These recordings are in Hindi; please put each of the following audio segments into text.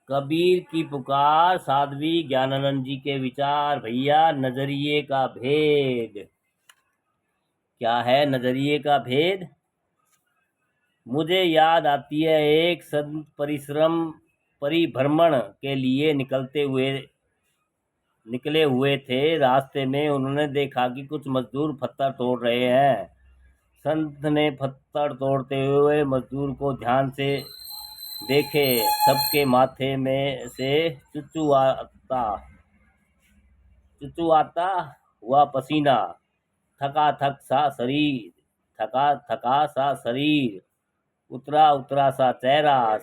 कबीर की पुकार, साध्वी ज्ञानानंद जी के विचार। भैया, नजरिए का भेद क्या है? नजरिए का भेद मुझे याद आती है, एक संत परिभ्रमण के लिए निकले हुए थे। रास्ते में उन्होंने देखा कि कुछ मजदूर पत्थर तोड़ रहे हैं। संत ने पत्थर तोड़ते हुए मजदूर को ध्यान से देखे। सबके माथे में से चुचुआता हुआ पसीना, थका थका सा शरीर, उतरा उतरा सा चेहरा।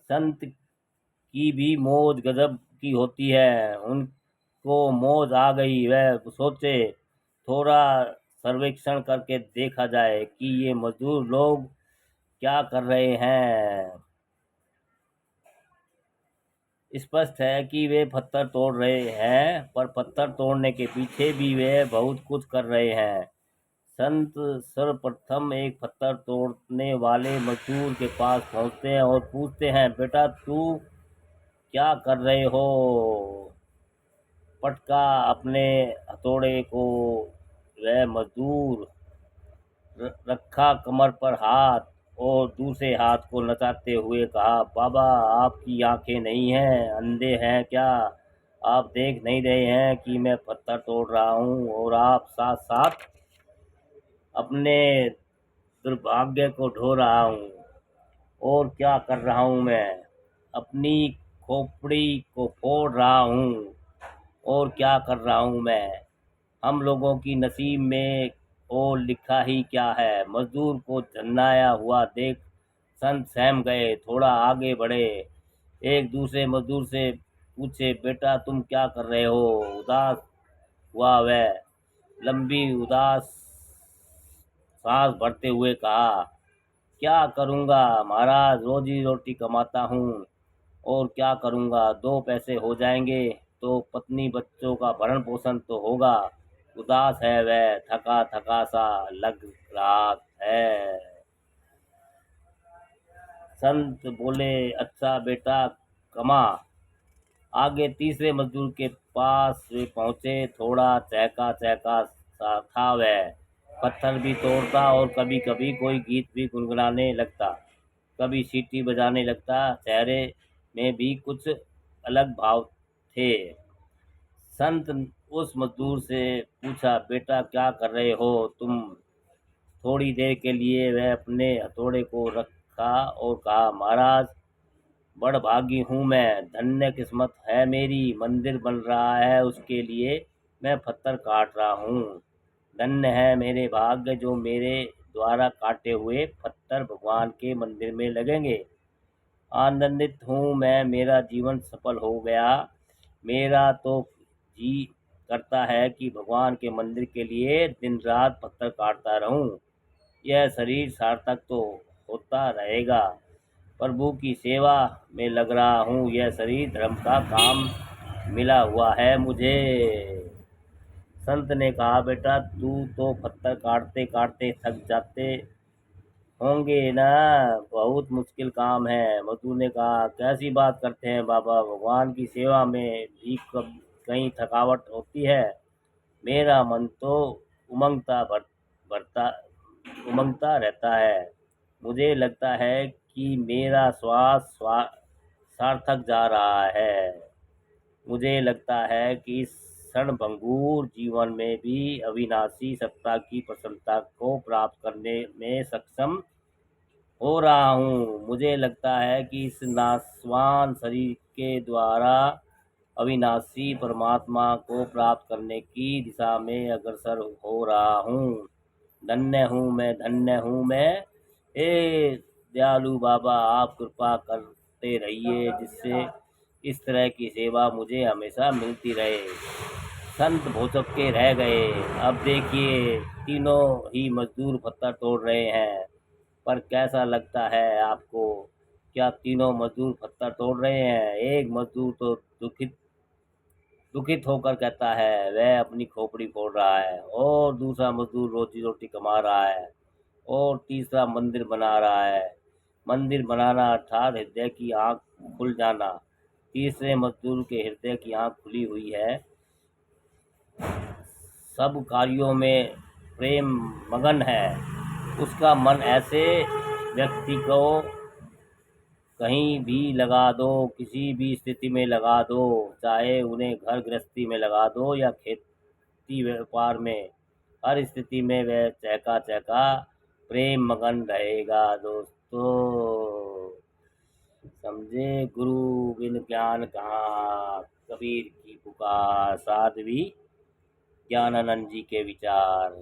संत की भी मौज गजब की होती है। उनको मौज आ गई। वह सोचे, थोड़ा सर्वेक्षण करके देखा जाए कि ये मजदूर लोग क्या कर रहे हैं। स्पष्ट है कि वे पत्थर तोड़ रहे हैं, पर पत्थर तोड़ने के पीछे भी वे बहुत कुछ कर रहे हैं। संत सर्वप्रथम एक पत्थर तोड़ने वाले मजदूर के पास पहुंचते हैं और पूछते हैं, बेटा तू क्या कर रहे हो? पटका अपने हथौड़े को वह मजदूर रखा कमर पर हाथ और दूसरे हाथ को नचाते हुए कहा, बाबा आपकी आंखें नहीं हैं, अंधे हैं क्या? आप देख नहीं रहे हैं कि मैं पत्थर तोड़ रहा हूँ और आप साथ साथ अपने दुर्भाग्य को ढो रहा हूँ। और क्या कर रहा हूँ मैं? अपनी खोपड़ी को फोड़ रहा हूँ। और क्या कर रहा हूँ मैं? हम लोगों की नसीब में और लिखा ही क्या है? मजदूर को झन्नाया हुआ देख संत सहम गए, थोड़ा आगे बढ़े। एक दूसरे मजदूर से पूछे, बेटा तुम क्या कर रहे हो? उदास हुआ वह, लंबी उदास सांस भरते हुए कहा, क्या करूँगा महाराज, रोजी रोटी कमाता हूँ। और क्या करूँगा, दो पैसे हो जाएंगे तो पत्नी बच्चों का भरण पोषण तो होगा। उदास है वह, थका थका सा लग रहा है। संत बोले, अच्छा बेटा कमा। आगे तीसरे मजदूर के पास वे पहुंचे। थोड़ा चहका चहका सा था वह, पत्थर भी तोड़ता और कभी कभी कोई गीत भी गुनगुनाने लगता, कभी सीटी बजाने लगता। चेहरे में भी कुछ अलग भाव थे। संत उस मजदूर से पूछा, बेटा क्या कर रहे हो तुम? थोड़ी देर के लिए वह अपने हथौड़े को रखा और कहा, महाराज बड़ भागी हूँ मैं, धन्य किस्मत है मेरी, मंदिर बन रहा है उसके लिए मैं पत्थर काट रहा हूँ। धन्य है मेरे भाग्य जो मेरे द्वारा काटे हुए पत्थर भगवान के मंदिर में लगेंगे। आनंदित हूँ मैं, मेरा जीवन सफल हो गया। मेरा तो जी करता है कि भगवान के मंदिर के लिए दिन रात पत्थर काटता रहूं। यह शरीर सार्थक तो होता रहेगा, प्रभु की सेवा में लग रहा हूँ। यह शरीर धर्म का काम मिला हुआ है मुझे। संत ने कहा, बेटा तू तो पत्थर काटते काटते थक जाते होंगे ना, बहुत मुश्किल काम है। मधु ने कहा, कैसी बात करते हैं बाबा, भगवान की सेवा में भी कहीं थकावट होती है। मेरा मन तो उमंगता भरता उमंगता रहता है। मुझे लगता है कि मेरा सार्थक जा रहा है। मुझे लगता है कि इस क्षणभंगुर जीवन में भी अविनाशी सत्ता की प्रसन्नता को प्राप्त करने में सक्षम हो रहा हूँ। मुझे लगता है कि इस नाशवान शरीर के द्वारा अविनाशी परमात्मा को प्राप्त करने की दिशा में अग्रसर हो रहा हूँ। धन्य हूँ मैं, धन्य हूँ मैं। हे दयालु बाबा, आप कृपा करते रहिए जिससे इस तरह की सेवा मुझे हमेशा मिलती रहे। संत भौचक्के के रह गए। अब देखिए, तीनों ही मजदूर पत्थर तोड़ रहे हैं, पर कैसा लगता है आपको? क्या तीनों मजदूर पत्थर तोड़ रहे हैं? एक मजदूर तो दुखित दुखित होकर कहता है, वह अपनी खोपड़ी फोड़ रहा है। और दूसरा मजदूर रोजी रोटी कमा रहा है। और तीसरा मंदिर बना रहा है। मंदिर बनाना अर्थात हृदय की आंख खुल जाना। तीसरे मजदूर के हृदय की आंख खुली हुई है, सब कार्यों में प्रेम मगन है। उसका मन ऐसे व्यक्ति को कहीं भी लगा दो, किसी भी स्थिति में लगा दो, चाहे उन्हें घर गृहस्थी में लगा दो या खेती व्यापार में, हर स्थिति में वह चहका चहका प्रेम मगन रहेगा। दोस्तों समझे, गुरु बिन ज्ञान कहाँ, कबीर की पुकार, साध्वी ज्ञानानंद जी के विचार।